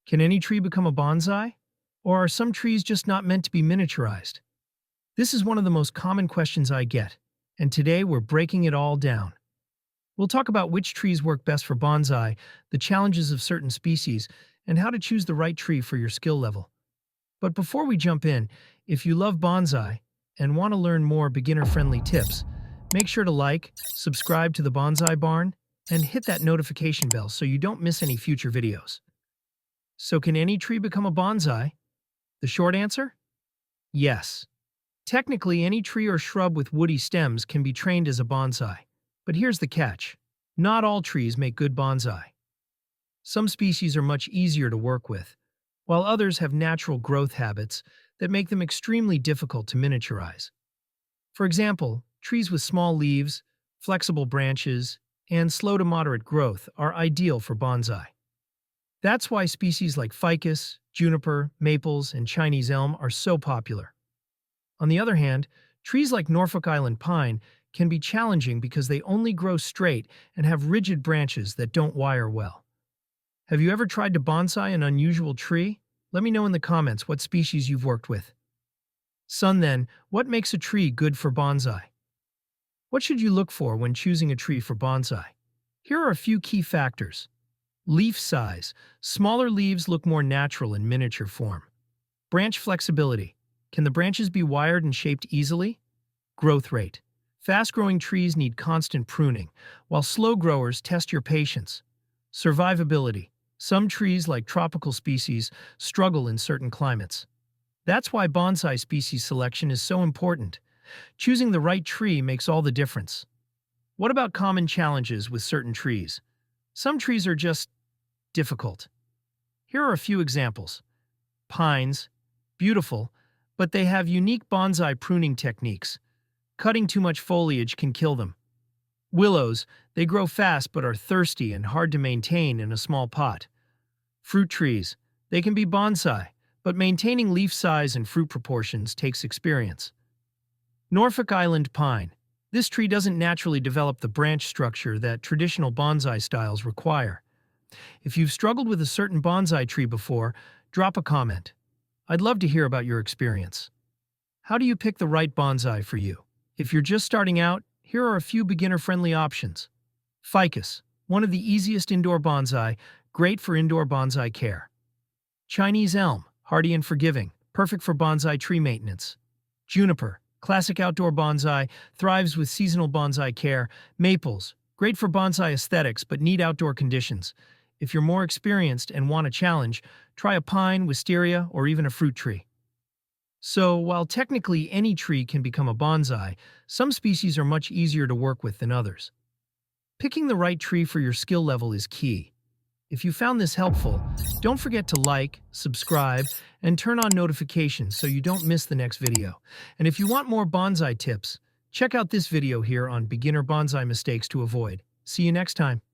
Can any tree become a bonsai? Or are some trees just not meant to be miniaturized? This is one of the most common questions I get, and today we're breaking it all down. We'll talk about which trees work best for bonsai, the challenges of certain species, and how to choose the right tree for your skill level. But before we jump in, if you love bonsai and want to learn more beginner-friendly tips, make sure to like, subscribe to the Bonsai Barn, and hit that notification bell so you don't miss any future videos. So can any tree become a bonsai? The short answer? Yes. Technically, any tree or shrub with woody stems can be trained as a bonsai. But here's the catch. Not all trees make good bonsai. Some species are much easier to work with, while others have natural growth habits that make them extremely difficult to miniaturize. For example, trees with small leaves, flexible branches, and slow to moderate growth are ideal for bonsai. That's why species like ficus, juniper, maples, and Chinese elm are so popular. On the other hand, trees like Norfolk Island pine can be challenging because they only grow straight and have rigid branches that don't wire well. Have you ever tried to bonsai an unusual tree? Let me know in the comments what species you've worked with. Then, what makes a tree good for bonsai? What should you look for when choosing a tree for bonsai? Here are a few key factors. Leaf size. Smaller leaves look more natural in miniature form. Branch flexibility. Can the branches be wired and shaped easily? Growth rate. Fast-growing trees need constant pruning, while slow growers test your patience. Survivability. Some trees, like tropical species, struggle in certain climates. That's why bonsai species selection is so important. Choosing the right tree makes all the difference. What about common challenges with certain trees? Some trees are just difficult. Here are a few examples. Pines, beautiful, but they have unique bonsai pruning techniques. Cutting too much foliage can kill them. Willows, they grow fast but are thirsty and hard to maintain in a small pot. Fruit trees, they can be bonsai, but maintaining leaf size and fruit proportions takes experience. Norfolk Island pine. This tree doesn't naturally develop the branch structure that traditional bonsai styles require. If you've struggled with a certain bonsai tree before, drop a comment. I'd love to hear about your experience. How do you pick the right bonsai for you? If you're just starting out, here are a few beginner-friendly options. Ficus, one of the easiest indoor bonsai, great for indoor bonsai care. Chinese elm, hardy and forgiving, perfect for bonsai tree maintenance. Juniper, classic outdoor bonsai, thrives with seasonal bonsai care. Maples, great for bonsai aesthetics but need outdoor conditions. If you're more experienced and want a challenge, try a pine, wisteria, or even a fruit tree. So, while technically any tree can become a bonsai, some species are much easier to work with than others. Picking the right tree for your skill level is key. If you found this helpful, don't forget to like, subscribe, and turn on notifications so you don't miss the next video. And if you want more bonsai tips, check out this video here on beginner bonsai mistakes to avoid. See you next time.